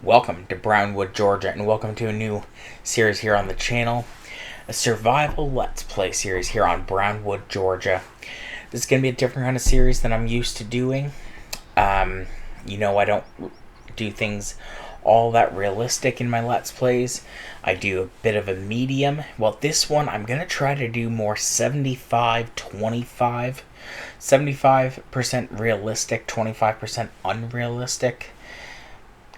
Welcome to Brownwood, Georgia, and welcome to a new series here on the channel. A survival Let's Play series here on Brownwood, Georgia. This is going to be a different kind of series than I'm used to doing. I don't do things all that realistic in my Let's Plays. I do a bit of a medium. Well, this one, I'm going to try to do more 75-25. 75% realistic, 25% unrealistic.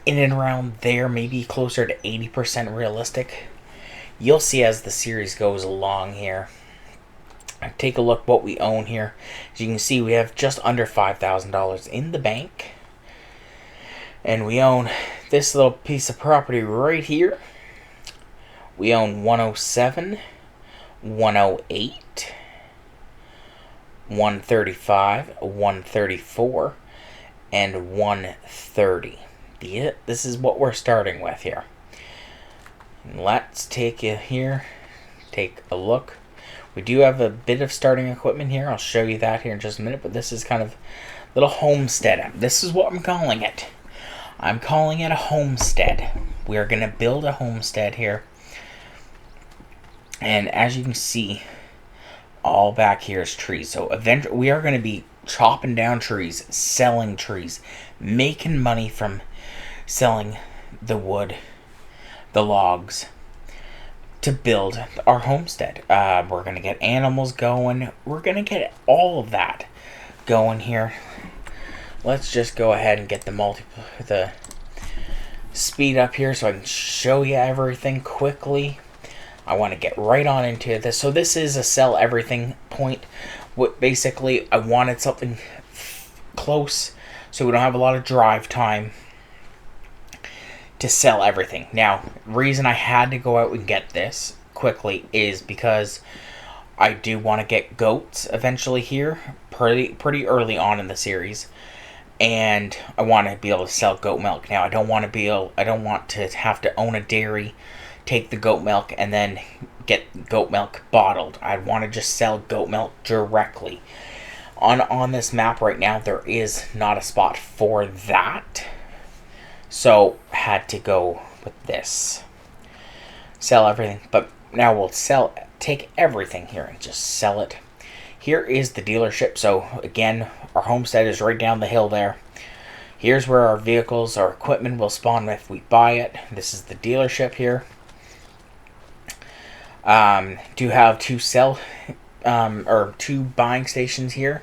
In and around there, maybe closer to 80% realistic. You'll see as the series goes along here. Take a look what we own here. As you can see, we have just under $5,000 in the bank. And we own this little piece of property right here. We own 107, 108, 135, 134, and 130. This is what we're starting with here. Let's take a look. We do have a bit of starting equipment here. I'll show you that here in just a minute, but this is kind of a little homestead. This is what I'm calling it. I'm calling it a homestead. We are going to build a homestead here. And as you can see, all back here is trees. So eventually we are going to be chopping down trees, selling trees, making money from selling the wood, the logs, to build our homestead. We're going to get animals going. We're going to get all of that going here. Let's just go ahead and get the speed up here so I can show you everything quickly. I want to get right on into this. So this is a sell everything point. Basically, I wanted something close so we don't have a lot of drive time to sell everything. Now, reason I had to go out and get this quickly is because I do want to get goats eventually here, pretty early on in the series, and I want to be able to sell goat milk. Now, I don't want to have to own a dairy, take the goat milk, and then get goat milk bottled. I want to just sell goat milk directly. On this map right now, there is not a spot for that. So, had to go with this. Sell everything. But now we'll take everything here and just sell it. Here is the dealership. So, again, our homestead is right down the hill there. Here's where our vehicles, our equipment will spawn if we buy it. This is the dealership here. Do have two buying stations here.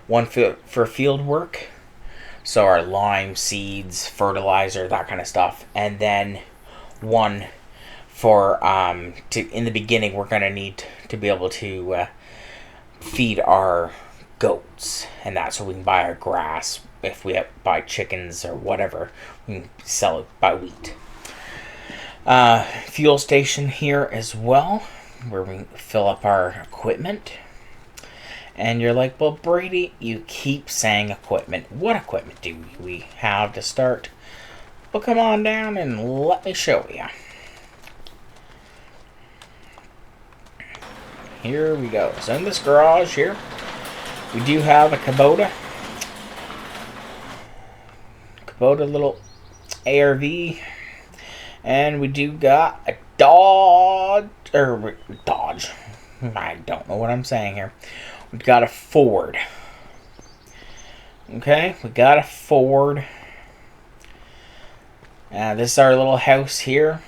One for field work. So our lime, seeds, fertilizer, that kind of stuff. And then one for, in the beginning, we're going to need to be able to feed our goats. And that's so we can buy our grass. If we buy chickens or whatever, we can sell it by wheat. Fuel station here as well, where we fill up our equipment. And you're like, well, Brady, you keep saying equipment. What equipment do we have to start? Well, come on down and let me show you. Here we go. So in this garage here, we do have a Kubota little ARV. And we do got a Dodge. I don't know what I'm saying here. We've got a Ford. Okay, we got a Ford. This is our little house here.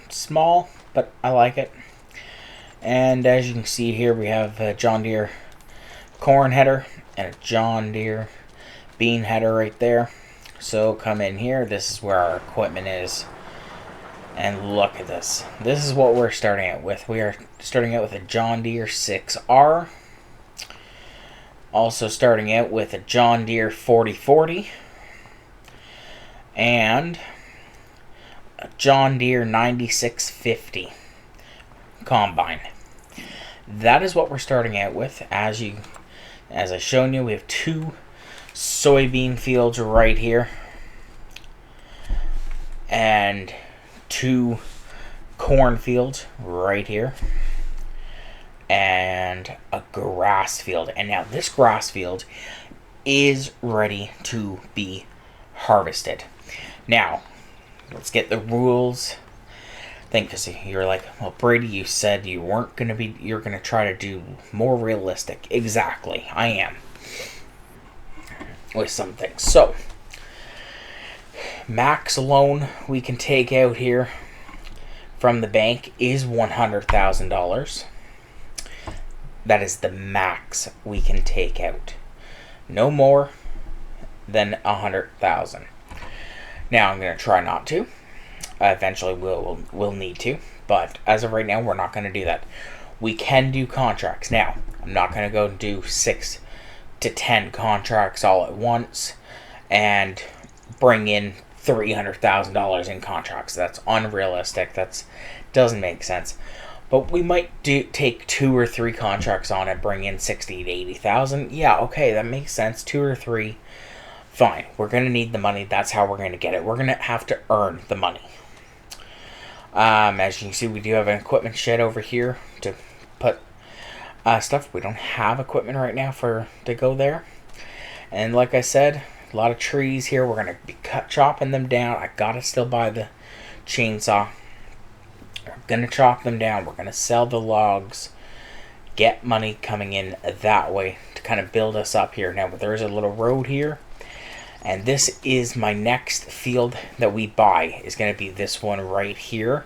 Small, but I like it. And as you can see here, we have a John Deere corn header and a John Deere bean header right there. So come in here. This is where our equipment is. And look at this. This is what we're starting out with. We are starting out with a John Deere 6R. Also starting out with a John Deere 4040. And a John Deere 9650 combine. That is what we're starting out with. As I've shown you, we have two soybean fields right here. And two cornfields right here, and a grass field. And now this grass field is ready to be harvested. Now, Let's get the rules. Because you're like, well, Brady, you said you weren't going to be, you're going to try to do more realistic. Exactly, I am. With some things. So, max loan we can take out here from the bank is $100,000. That is the max we can take out. No more than $100,000. Now, I'm going to try not to. Eventually we'll need to, but as of right now we're not going to do that. We can do contracts. Now, I'm not going to go do 6 to 10 contracts all at once and bring in $300,000 in contracts. That's unrealistic. That doesn't make sense. But we might take 2 or 3 contracts on and bring in 60 to 80,000. Yeah, okay, that makes sense. 2 or 3, fine. We're going to need the money. That's how we're going to get it. We're going to have to earn the money. As you can see, we do have an equipment shed over here to put stuff. We don't have equipment right now to go there. And like I said, a lot of trees here. We're going to be chopping them down. I got to still buy the chainsaw. We're going to chop them down. We're going to sell the logs. Get money coming in that way to kind of build us up here. Now, there's a little road here. And this is my next field that we buy. Is going to be this one right here.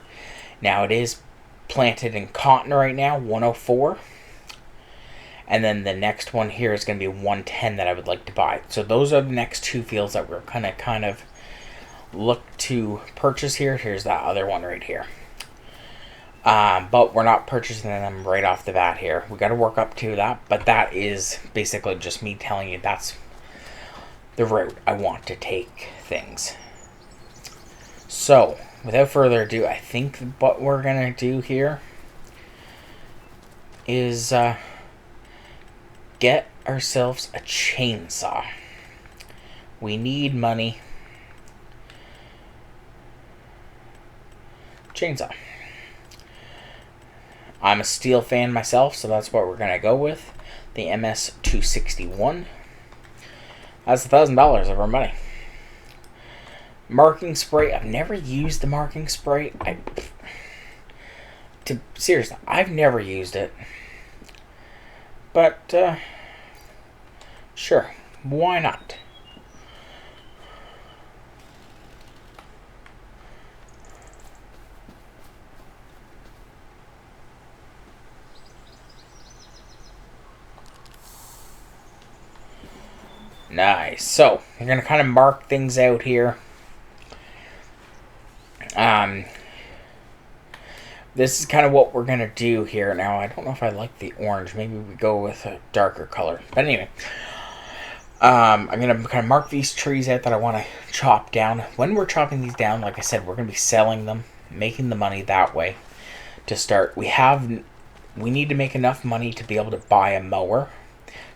Now it is planted in cotton right now, 104. And then the next one here is going to be 110 that I would like to buy. So those are the next 2 fields that we're going to kind of look to purchase here. Here's that other one right here. But we're not purchasing them right off the bat here. We got to work up to that. But that is basically just me telling you that's the route I want to take things. So, without further ado, I think what we're going to do here is get ourselves a chainsaw. We need money. Chainsaw. I'm a steel fan myself, so that's what we're going to go with. The MS-261. That's $1,000 of our money. Marking spray. I've never used the marking spray. Seriously, I've never used it. But, sure. Why not? Nice. So, we're going to kind of mark things out here. This is kind of what we're going to do here. Now, I don't know if I like the orange. Maybe we go with a darker color. But anyway, I'm going to kind of mark these trees out that I want to chop down. When we're chopping these down, like I said, we're going to be selling them, making the money that way to start. We need to make enough money to be able to buy a mower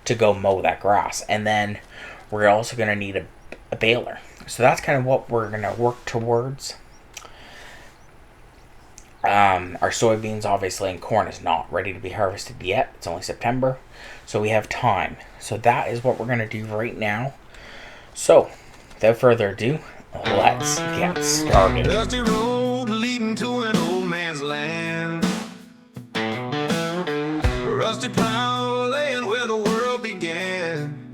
to go mow that grass. And then we're also going to need a baler. So that's kind of what we're going to work towards. Our soybeans, obviously, and corn is not ready to be harvested yet. It's only September, so we have time. So that is what we're going to do right now. So, without further ado, let's get started. Dusty road leading to an old man's land. Rusty plow laying where the world began.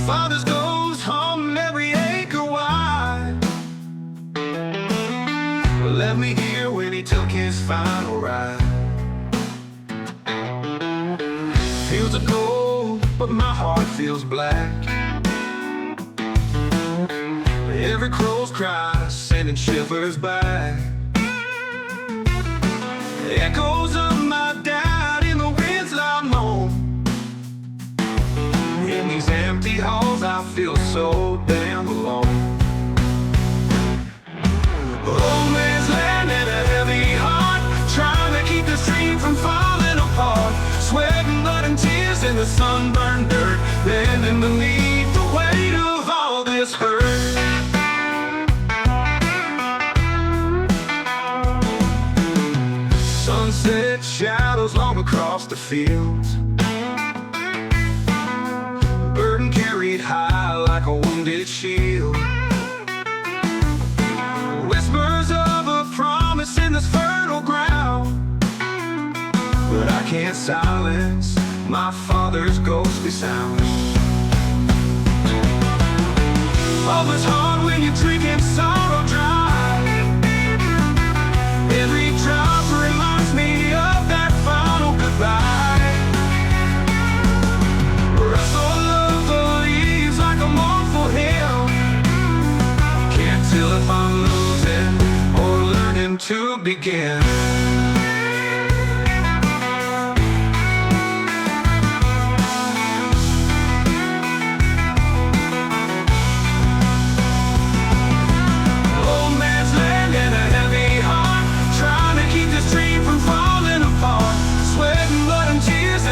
Father's goes home every acre wide. Let me hear when he took his final ride. Fields of gold, but my heart feels black. Every crow's cry sending shivers back. The echoes of my dad in the wind's loud moan. In these empty halls I feel so damn alone. Old man's land and a heavy heart, trying to keep the stream from falling apart. Sweat and blood and tears in the sunburned dirt, bending beneath the weight of all this hurt. Sunset shadows long across the fields, burden carried high like a wounded shield. can't silence my father's ghostly sound. All is hard when you're drinking sorrow dry. Every drop reminds me of that final goodbye. Wrestle of the leaves like a mournful hymn. Can't tell if I'm losing or learning to begin.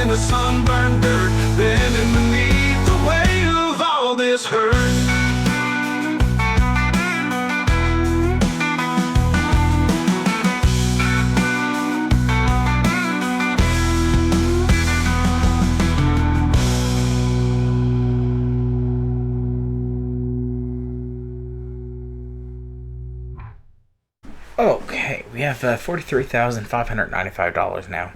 The sunburned dirt, bending beneath the weight of all this hurt. Okay, we have $43,595 now.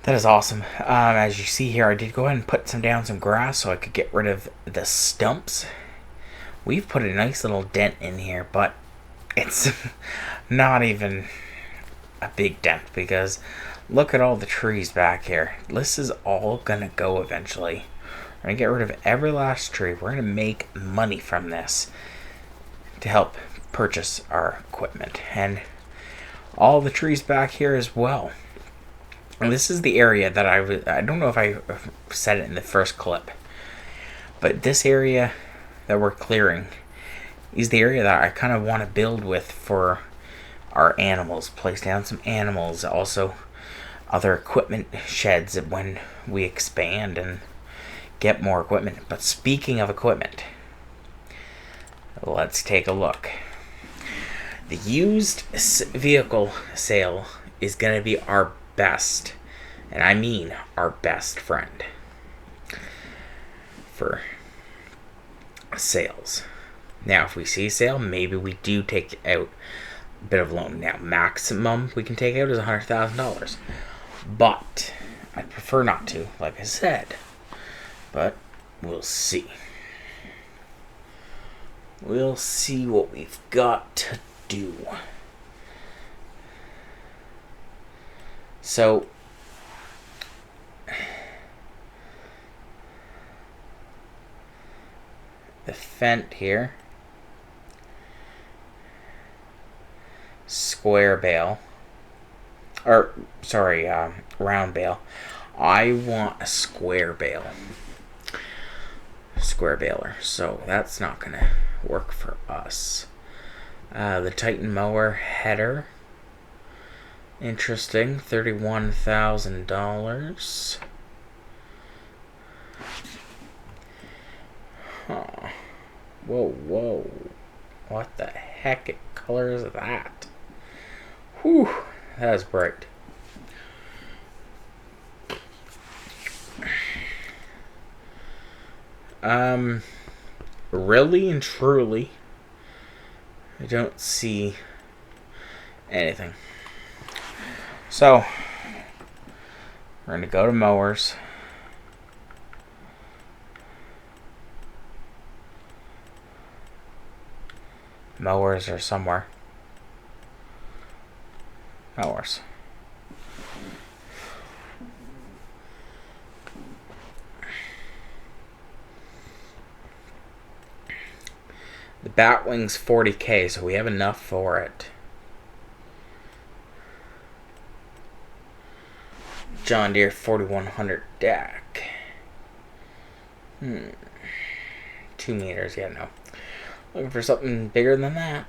That is awesome. As you see here, I did go ahead and put down some grass so I could get rid of the stumps. We've put a nice little dent in here, but it's not even a big dent because look at all the trees back here. This is all going to go eventually. We're going to get rid of every last tree. We're going to make money from this to help purchase our equipment. And all the trees back here as well. And this is the area that I don't know if I said it in the first clip, but this area that we're clearing is the area that I kind of want to build with for our animals, place down some animals, also other equipment sheds when we expand and get more equipment. But speaking of equipment, let's take a look. The used vehicle sale is going to be our best, and I mean our best friend for sales. Now, if we see a sale, maybe we do take out a bit of loan. Now, maximum we can take out is $100,000, but I prefer not to, like I said. But we'll see. We'll see what we've got to do. So, the Fent here, square bale, or sorry, round bale. I want a square bale, square baler, so that's not gonna work for us. The Titan mower header, interesting, $31,000. Huh. Whoa. What the heck color is that? Whew, that is bright. Really and truly, I don't see anything. So, we're going to go to mowers. Mowers are somewhere. Mowers. The Batwing's $40K, so we have enough for it. John Deere 4100 deck. 2 meters, yeah, no. Looking for something bigger than that.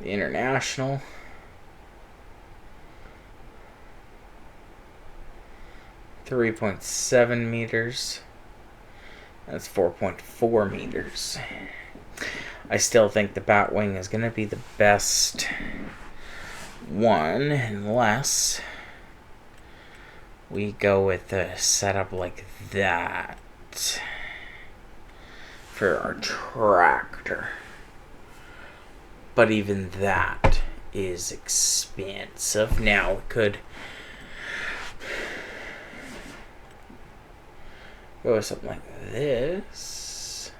The International. .7 meters. That's 4.4 meters. I still think the Batwing is going to be the best one, unless we go with a setup like that for our tractor. But even that is expensive. Now, we could go with something like this.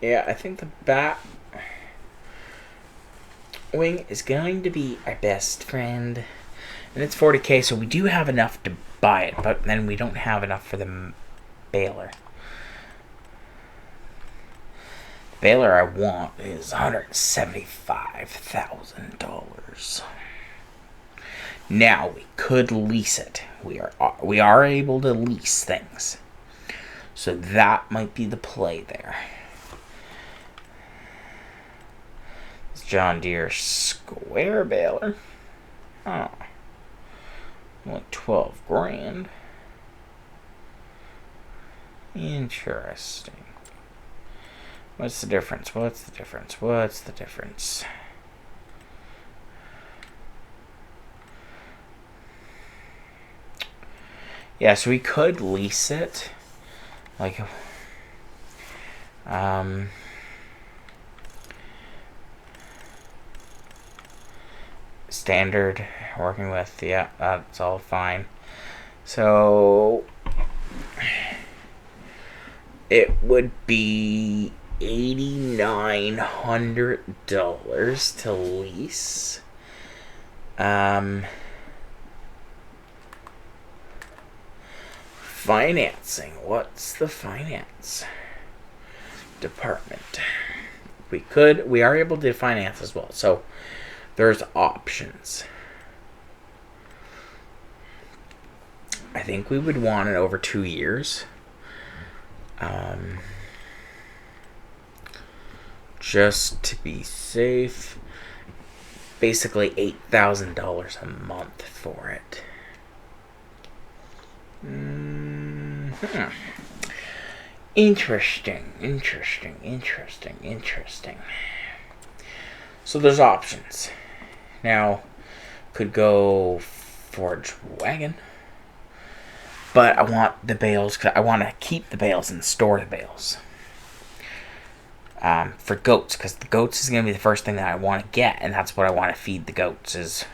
Yeah, I think the Bat Wing is going to be our best friend. And it's 40K, so we do have enough to buy it, but then we don't have enough for the baler. The baler I want is $175,000. Now, we could lease it. We are able to lease things. So that might be the play there. John Deere square baler. Oh. Only 12 grand. Interesting. What's the difference? What's the difference? What's the difference? Yeah, so we could lease it. Like, standard working with, yeah, that's all fine. So it would be $8,900 to lease. Financing. What's the finance department? We are able to finance as well. So there's options. I think we would want it over 2 years. Just to be safe. Basically $8,000 a month for it. Interesting. So there's options. Now, could go forage wagon. But I want the bales, because I want to keep the bales and store the bales. For goats, because the goats is going to be the first thing that I want to get, and that's what I want to feed the goats is...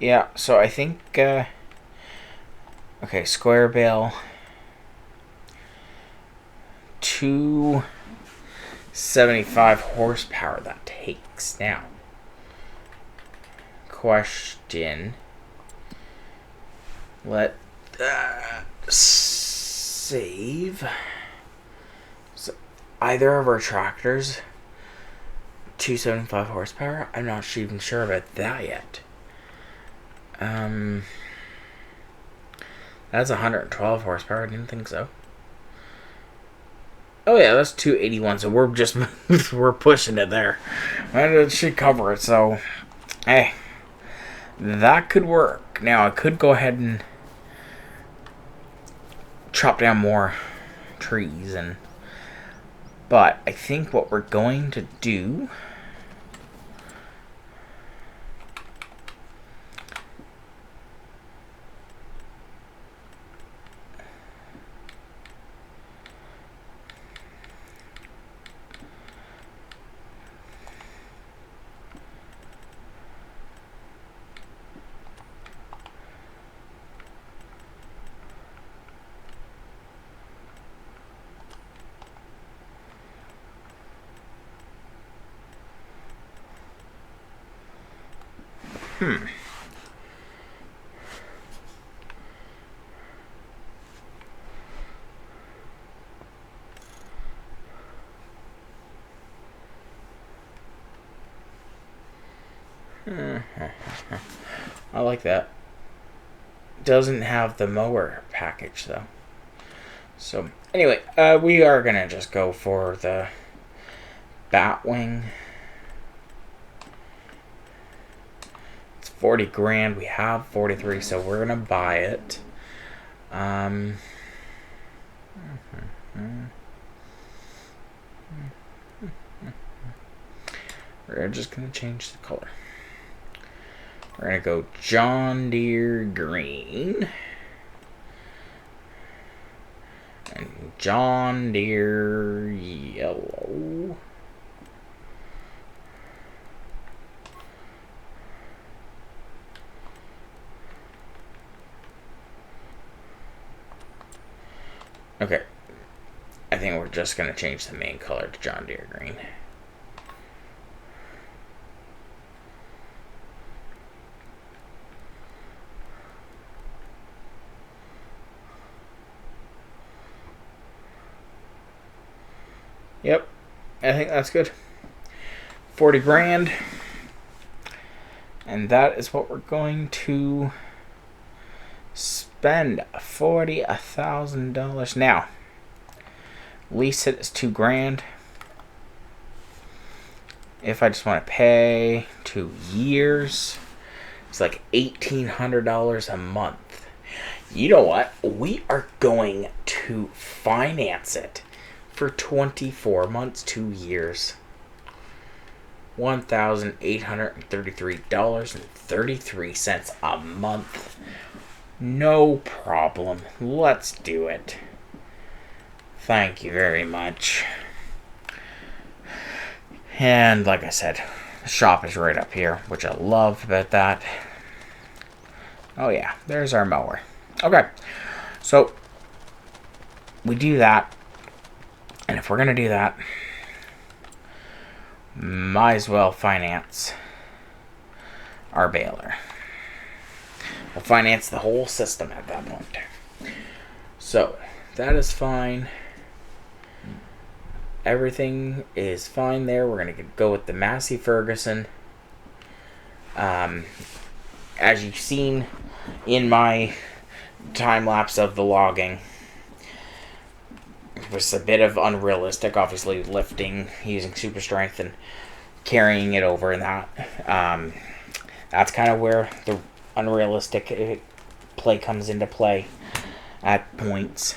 Yeah, so I think... okay, square bale... 275 horsepower that takes. Now, question. Let save. So either of our tractors 275 horsepower? I'm not even sure about that yet. That's 112 horsepower. I didn't think so. Oh yeah, that's 281. So we're just we're pushing it there. And it should cover it. So, hey, that could work. Now I could go ahead and chop down more trees, but I think what we're going to do. I like that. doesn't have the mower package though. So anyway, we are gonna just go for the Batwing. It's 40 grand. We have 43, so we're gonna buy it. We're just gonna change the color. We're gonna go John Deere green and John Deere yellow. Okay, I think we're just gonna change the main color to John Deere green. Yep, I think that's good. 40 grand. And that is what we're going to spend. $40,000. Now, lease it is 2 grand. If I just want to pay 2 years, it's like $1,800 a month. You know what? We are going to finance it for 24 months, 2 years. $1,833.33 a month. No problem. Let's do it. Thank you very much. And like I said, the shop is right up here, which I love about that. Oh yeah, there's our mower. Okay, so we do that. And if we're going to do that, might as well finance our baler. We'll finance the whole system at that point. So, that is fine. Everything is fine there. We're going to go with the Massey Ferguson. As you've seen in my time lapse of the logging, it was a bit of unrealistic, obviously lifting using super strength and carrying it over, and that's kind of where the unrealistic play comes into play at points.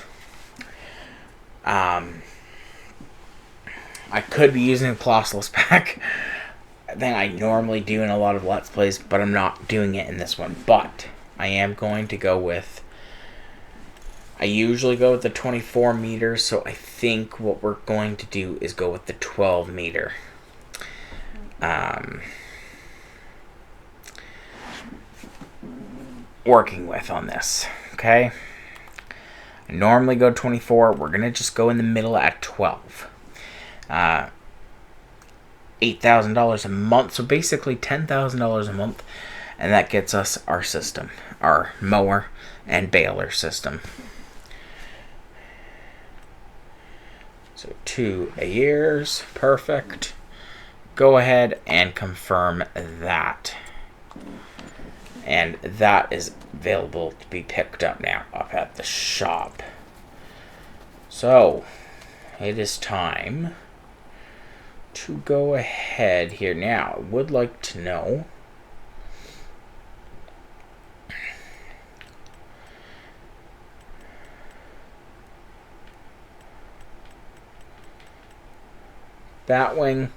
I could be using a classless pack than I normally do in a lot of Let's Plays, but I'm not doing it in this one. But I am going to go with, I usually go with the 24 meters, so I think what we're going to do is go with the 12 meter. Working with on this, okay? I normally go 24. We're going to just go in the middle at 12. $8,000 a month, so basically $10,000 a month, and that gets us our system, our mower and baler system. So 2 years, perfect. Go ahead and confirm that. And that is available to be picked up now up at the shop. So, it is time to go ahead here. Now, I would like to know, Batwing,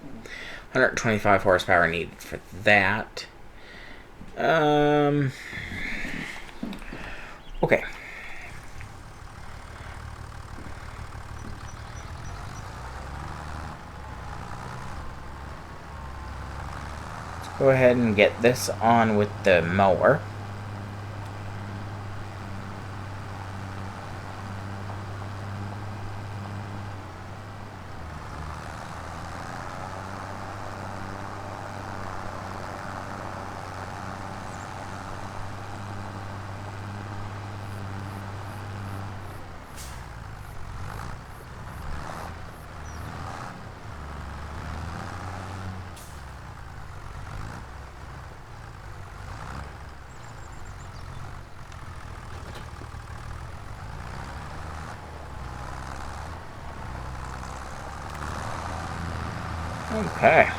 125 horsepower needed for that. Okay. Let's go ahead and get this on with the mower. Okay.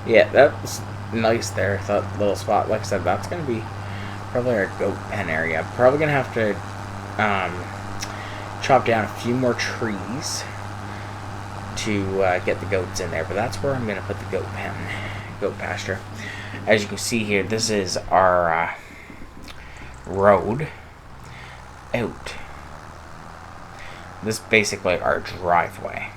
Yeah, that's nice there. That little spot. Like I said, that's going to be probably our goat pen area. Probably going to have to chop down a few more trees to get the goats in there. But that's where I'm going to put the goat pasture. As you can see here, this is our road out. This is basically our driveway.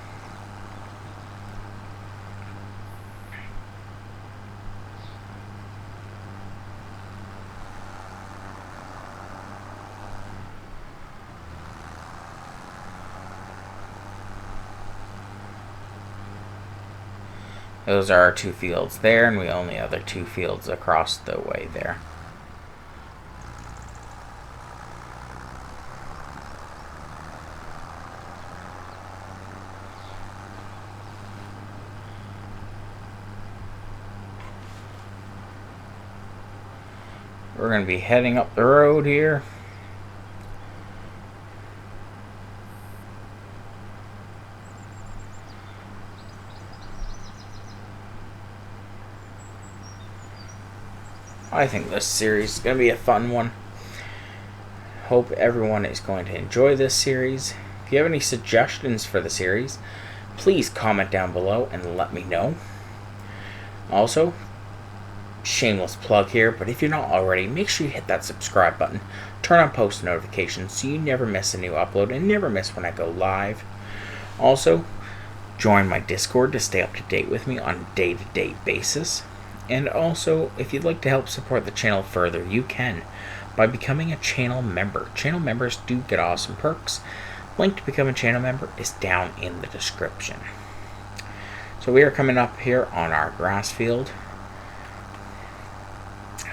Those are our 2 fields there, and we own the other 2 fields across the way there. We're going to be heading up the road here. I think this series is going to be a fun one. Hope everyone is going to enjoy this series. If you have any suggestions for the series, please comment down below and let me know. Also, shameless plug here, but if you're not already, make sure you hit that subscribe button. Turn on post notifications so you never miss a new upload and never miss when I go live. Also, join my Discord to stay up to date with me on a day-to-day basis. And also, if you'd like to help support the channel further, you can by becoming a channel member. Channel members do get awesome perks. Link to become a channel member is down in the description. So we are coming up here on our grass field.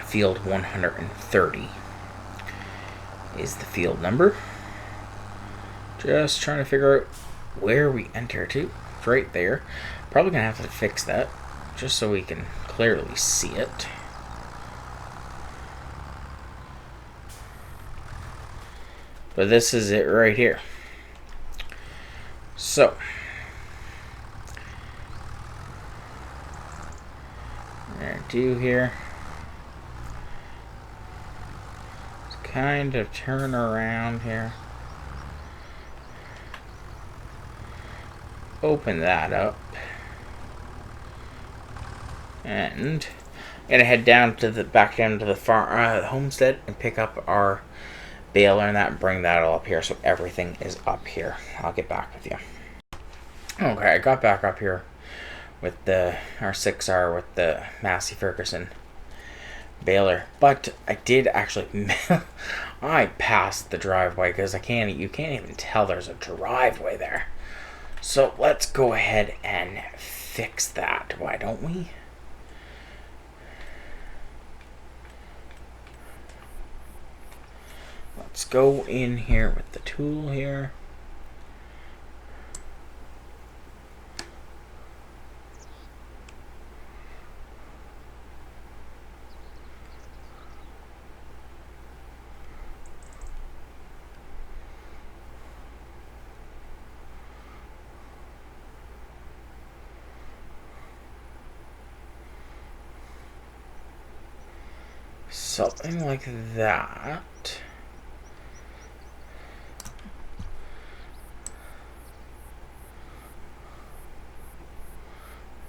Field 130 is the field number. Just trying to figure out where we enter to. It's right there. Probably going to have to fix that just so we can clearly see it. But this is it right here. So, there do here. Let's kind of turn around here. Open that up. And I'm gonna head down to the back down to the farm, homestead, and pick up our baler and that, and bring that all up here, so everything is up here. I'll get back with you. Okay, I got back up here with the R6R with the Massey Ferguson baler, but I did actually I passed the driveway because you can't even tell there's a driveway there. So let's go ahead and fix that. Why don't we? Let's go in here with the tool here. Something like that.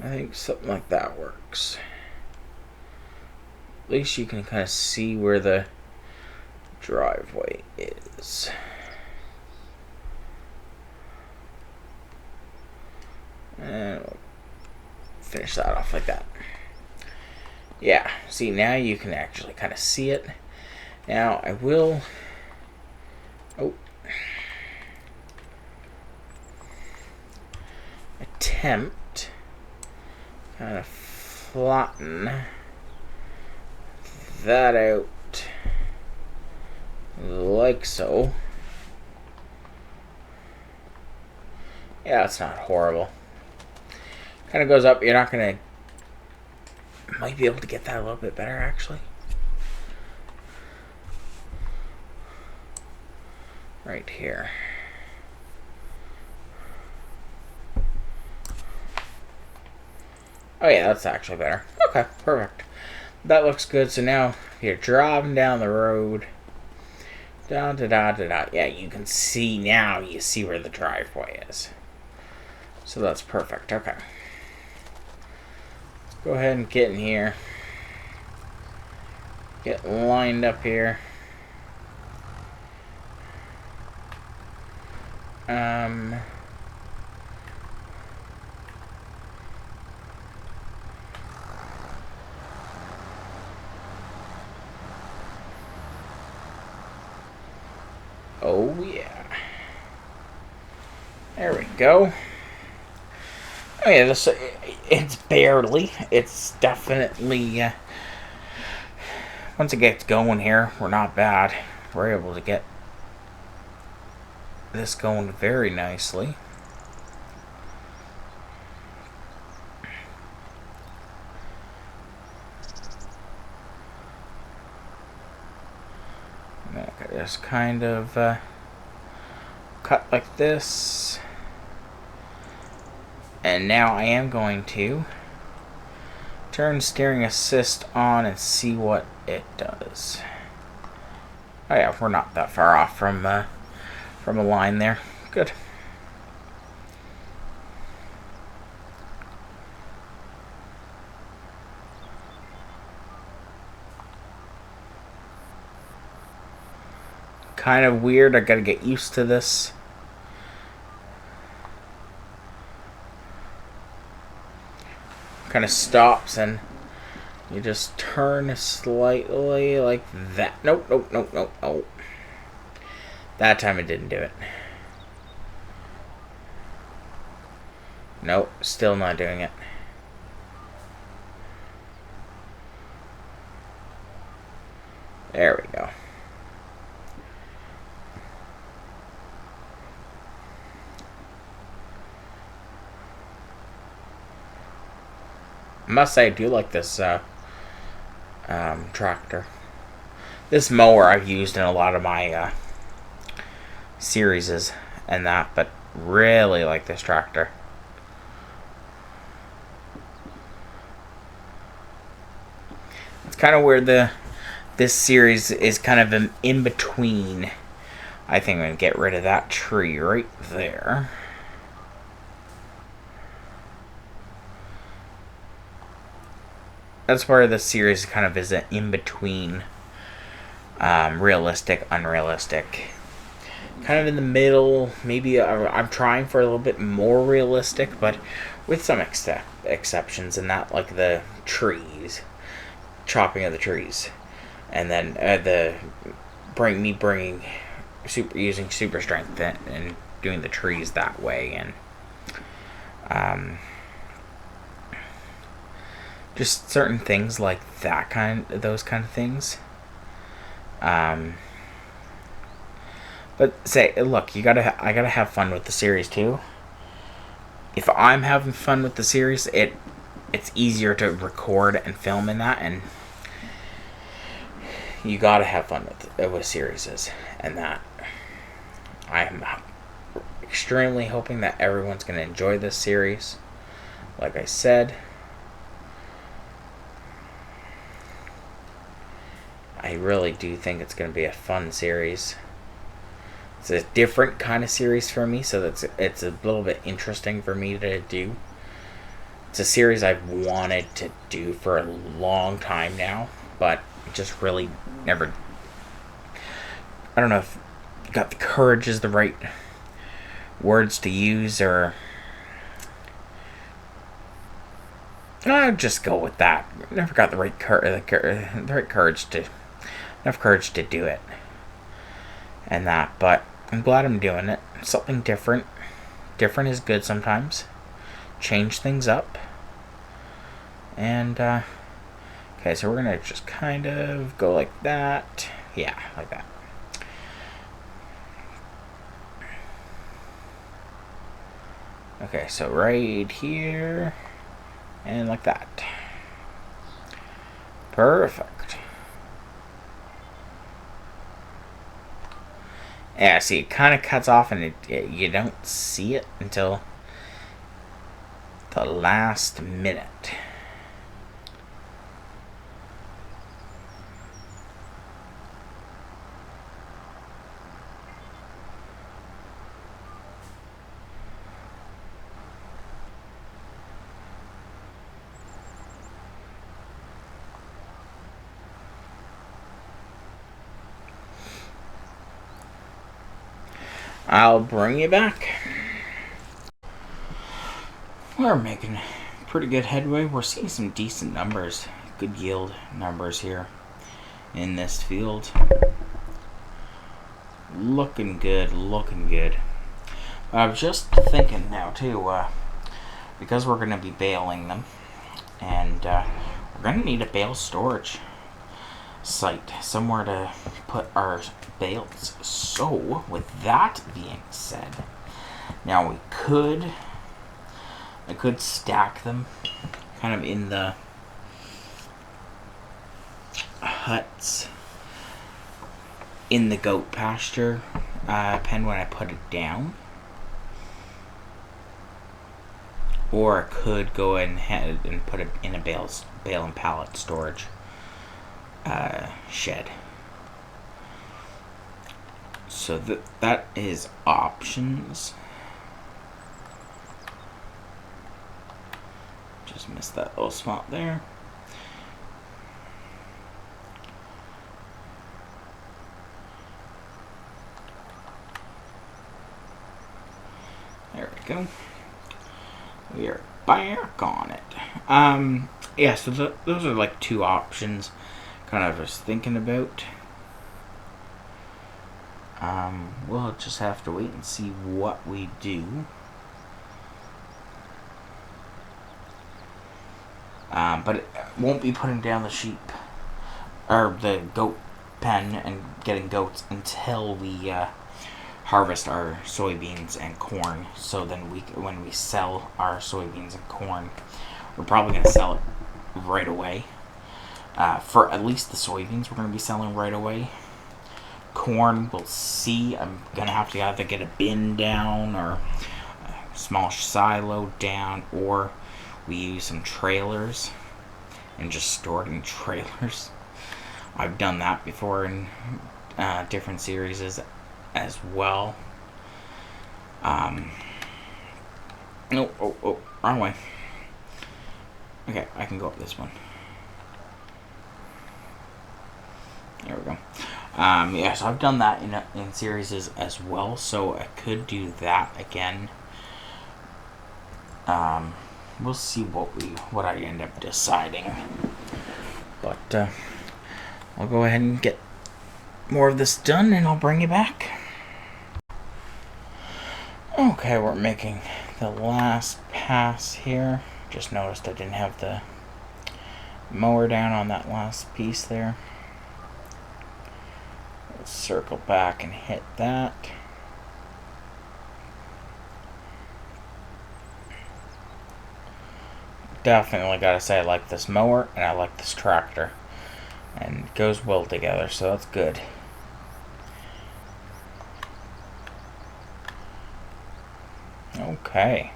I think something like that works. At least you can kind of see where the driveway is. And we'll finish that off like that. Yeah, see, now you can actually kind of see it. Now I will attempt kind of flatten that out like so. Yeah, it's not horrible. Kind of goes up. You're not gonna. Might be able to get that a little bit better, actually. right here. Oh yeah, that's actually better. Okay, perfect. That looks good. So now you're driving down the road. Da da da da da. Yeah, you can see now. You see where the driveway is. So that's perfect. Okay. Let's go ahead and get in here. Get lined up here. Oh yeah. There we go. Oh yeah, it's barely. It's definitely, once it gets going here, we're not bad. We're able to get this going very nicely. Okay, just kind of cut like this. And now I am going to turn steering assist on and see what it does. Oh yeah, we're not that far off from a line there. Good. Kind of weird. I gotta get used to this. Kind of stops and you just turn slightly like that. Nope, nope, nope, nope, nope. That time it didn't do it. Nope, still not doing it. There we go. I must say I do like this tractor. This mower I've used in a lot of my series and that, but really like this tractor. It's kind of where this series is kind of in between. I think I'm going to get rid of that tree right there. That's where the series kind of is in between realistic, unrealistic. Kind of in the middle. Maybe I'm trying for a little bit more realistic, but with some exceptions, and that, like the trees, chopping of the trees, and then using super strength and doing the trees that way, and just certain things like that those kind of things. But say, look, I gotta have fun with the series too. If I'm having fun with the series, it's easier to record and film in that, and you gotta have fun with series and that. I'm extremely hoping that everyone's gonna enjoy this series. Like I said, I really do think it's going to be a fun series. It's a different kind of series for me, so it's a little bit interesting for me to do. It's a series I've wanted to do for a long time now, but just really never... I don't know if got the courage is the right words to use, or... I'll just go with that. Never got the right courage to... enough courage to do it and that, but I'm glad I'm doing it. Something different is good sometimes. Change things up. And okay, so we're gonna just kind of go like that. Yeah, like that. Okay, so right here and like that. Perfect. Yeah, see, it kind of cuts off, and you don't see it until the last minute. I'll bring you back. We're making pretty good headway. We're seeing some decent numbers, good yield numbers here in this field. Looking good, looking good. I was just thinking now too, because we're going to be baling them, and we're going to need a bale storage site, somewhere to put our bales. So, with that being said, now I could stack them kind of in the huts in the goat pasture pen when I put it down. Or I could go ahead and put it in a bale and pallet storage shed. So that is options. Just missed that little spot there. There we go. We are back on it. Yeah, so those are like two options kind of just thinking about. We'll just have to wait and see what we do. But it won't be putting down the sheep or the goat pen and getting goats until we harvest our soybeans and corn. So then when we sell our soybeans and corn, we're probably going to sell it right away. For at least the soybeans, we're going to be selling right away. Corn, we'll see. I'm going to have to either get a bin down or a small silo down, or we use some trailers and just store it in trailers. I've done that before in different series as well. Oh, wrong way. Okay, I can go up this one. There we go. Yeah, so I've done that in series as well, so I could do that again. We'll see what I end up deciding. But I'll go ahead and get more of this done, and I'll bring you back. Okay, we're making the last pass here. Just noticed I didn't have the mower down on that last piece there. Let's circle back and hit that. Definitely gotta say I like this mower and I like this tractor. And it goes well together, so that's good. Okay.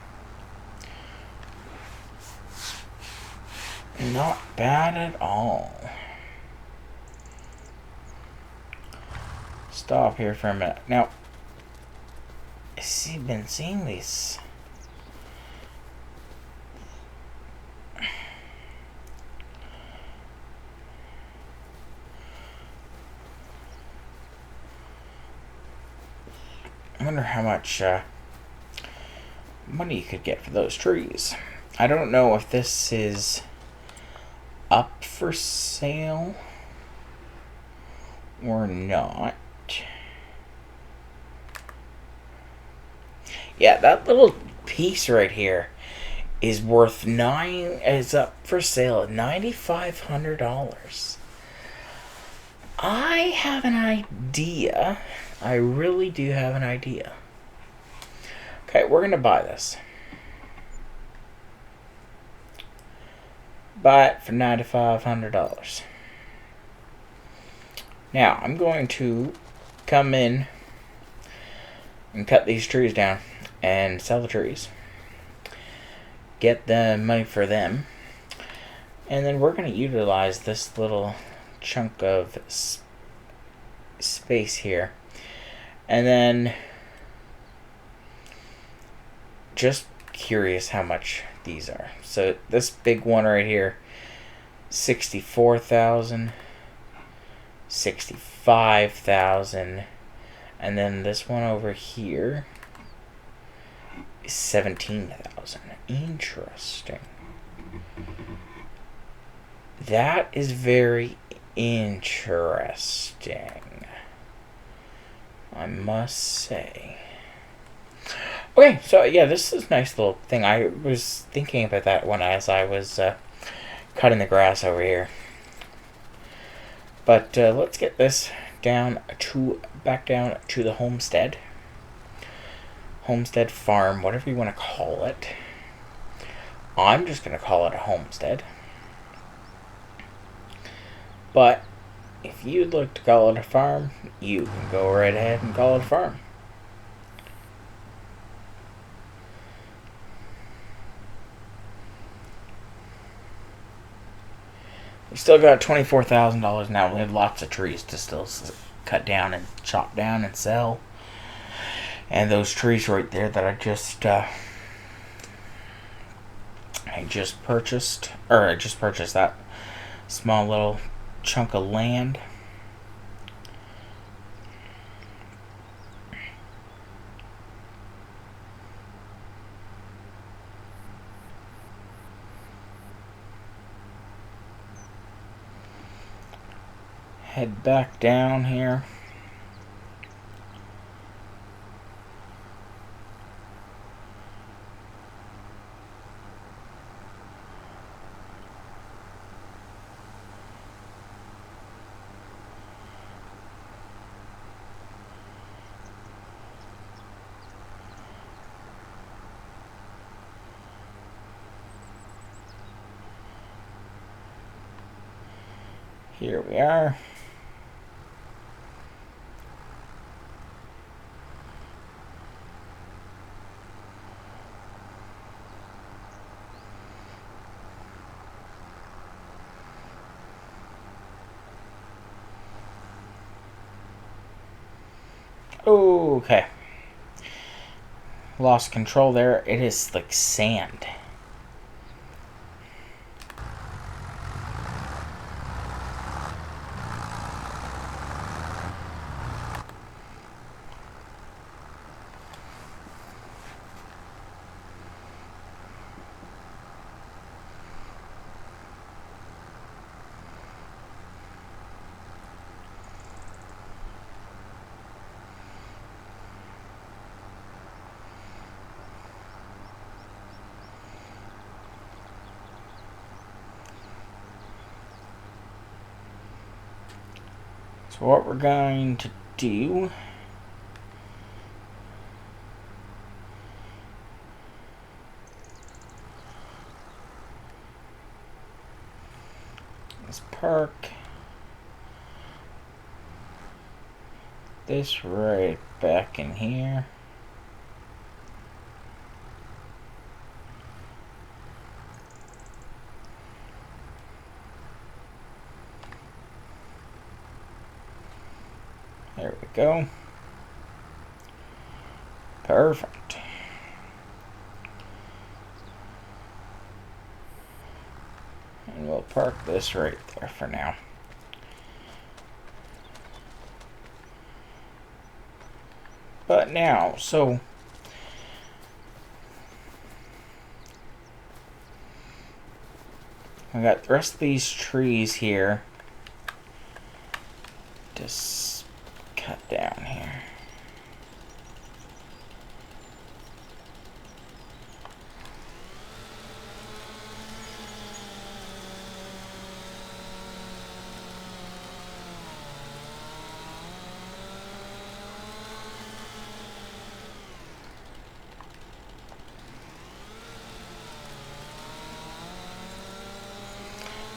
Not bad at all. Stop here for a minute. Now, I've been seeing these. I wonder how much money you could get for those trees. I don't know if this is up for sale or not. Yeah, that little piece right here is worth is up for sale at $9,500. I have an idea. I really do have an idea. Okay, we're gonna buy this. Buy it for $9,500. Now, I'm going to come in and cut these trees down and sell the trees. Get the money for them. And then we're going to utilize this little chunk of space here. And then, just curious how much these are. So this big one right here, 64,000, 65,000, and then this one over here is 17,000. Interesting. That is very interesting, I must say. Okay, so yeah, this is a nice little thing. I was thinking about that one as I was cutting the grass over here. But let's get this back down to the homestead. Homestead farm, whatever you want to call it. I'm just going to call it a homestead. But if you'd like to call it a farm, you can go right ahead and call it a farm. We still got $24,000 now. We have lots of trees to still cut down and chop down and sell. And those trees right there that I just purchased that small little chunk of land. Head back down here. Here we are. Okay. Lost control there. It is like sand. So what we're going to do is park this right back in here. There we go. Perfect. And we'll park this right there for now. But now, so I got the rest of these trees here. Just cut down here.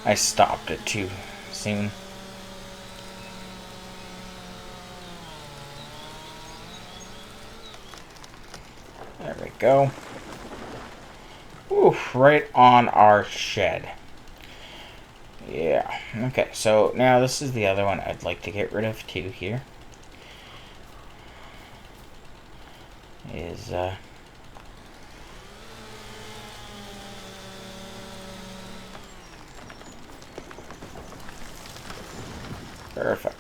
I stopped it too soon. go. Oof, right on our shed. Yeah. Okay, so now this is the other one I'd like to get rid of too here. Is, perfect.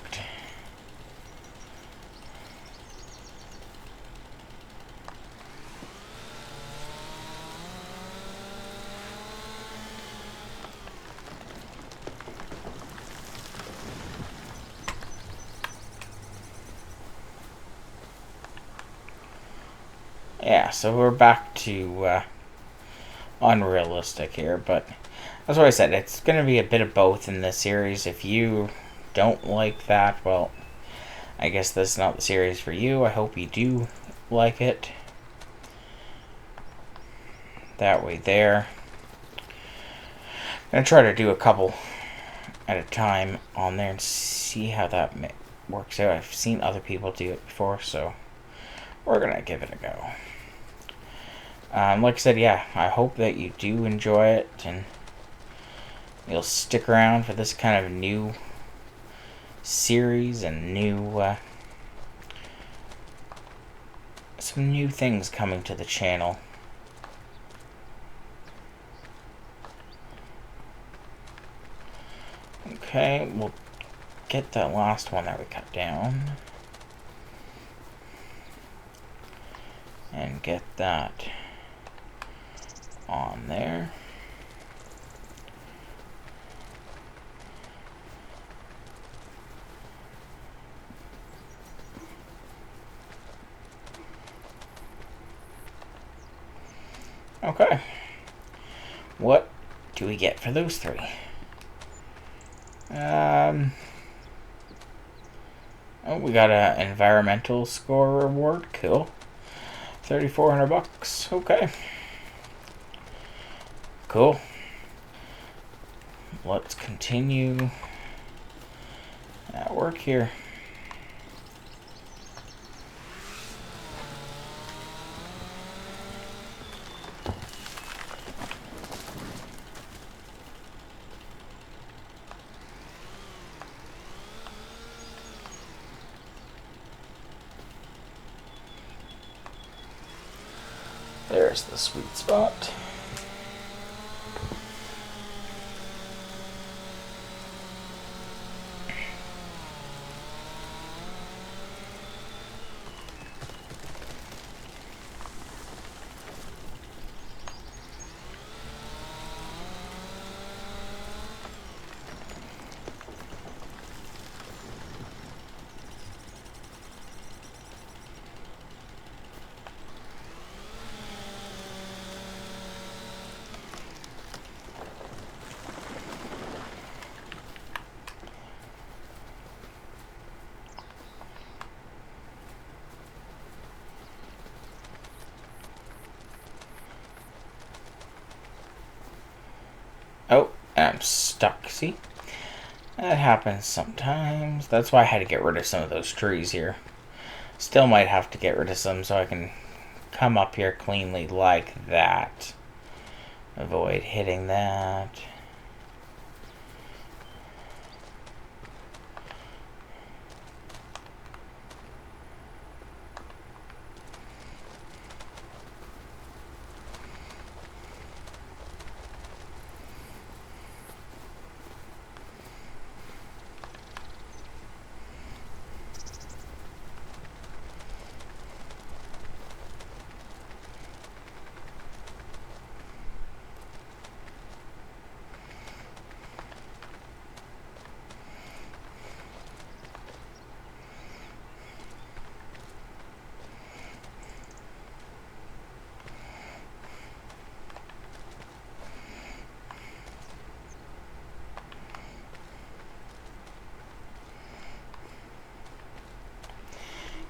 Yeah, so we're back to unrealistic here, but that's what I said. It's going to be a bit of both in this series. If you don't like that, well, I guess this is not the series for you. I hope you do like it. That way there. I'm going to try to do a couple at a time on there and see how that works out. I've seen other people do it before, so we're going to give it a go. Like I said, yeah, I hope that you do enjoy it and you'll stick around for this kind of new series and some new things coming to the channel. Okay, we'll get that last one that we cut down and get that on there. Okay. What do we get for those three? Oh, we got an environmental score reward. Cool. 3,400 bucks. Okay. Cool. Let's continue at work here. There's the sweet spot. Oh, I'm stuck. See? That happens sometimes. That's why I had to get rid of some of those trees here. Still might have to get rid of some so I can come up here cleanly like that. Avoid hitting that.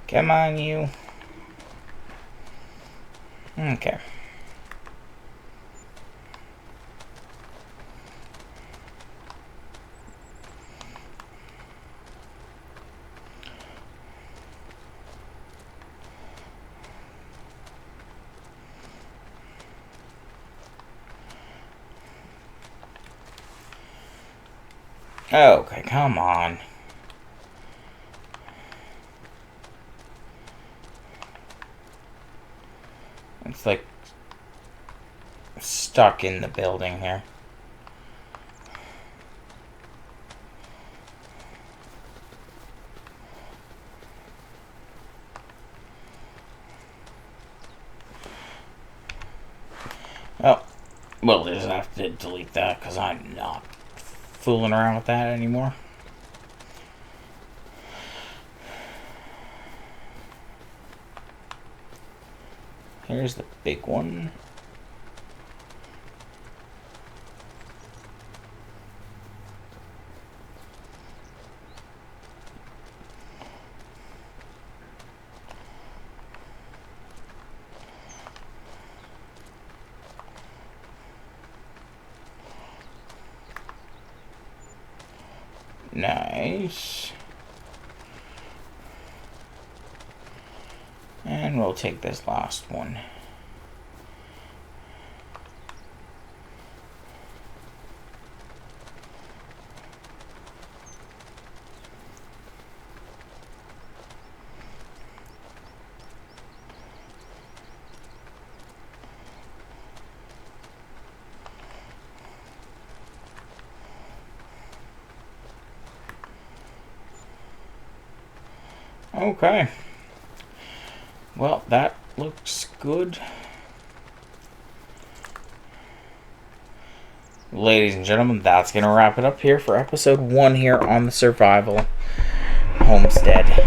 Come on, you. Okay. Okay, come on. It's like stuck in the building here. Oh, we'll just have to delete that because I'm not fooling around with that anymore. Here's the big one. Nice. And we'll take this last one. Okay. Well, that looks good. Ladies and gentlemen, that's going to wrap it up here for episode 1 here on the Survival Homestead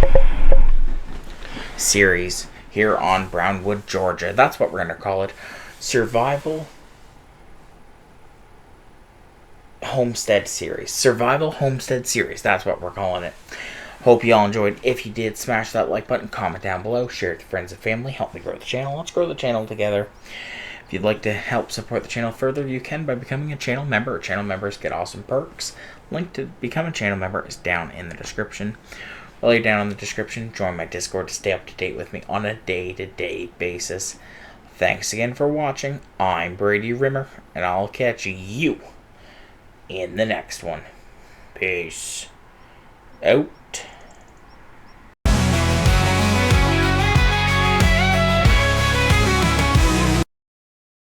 series here on Brownwood, Georgia. That's what we're going to call it. Survival Homestead series. Survival Homestead series. That's what we're calling it. Hope you all enjoyed. If you did, smash that like button, comment down below, share it with friends and family, help me grow the channel. Let's grow the channel together. If you'd like to help support the channel further, you can by becoming a channel member. Channel members get awesome perks. Link to become a channel member is down in the description. While you're down in the description, join my Discord to stay up to date with me on a day-to-day basis. Thanks again for watching. I'm Brady Rimmer, and I'll catch you in the next one. Peace out.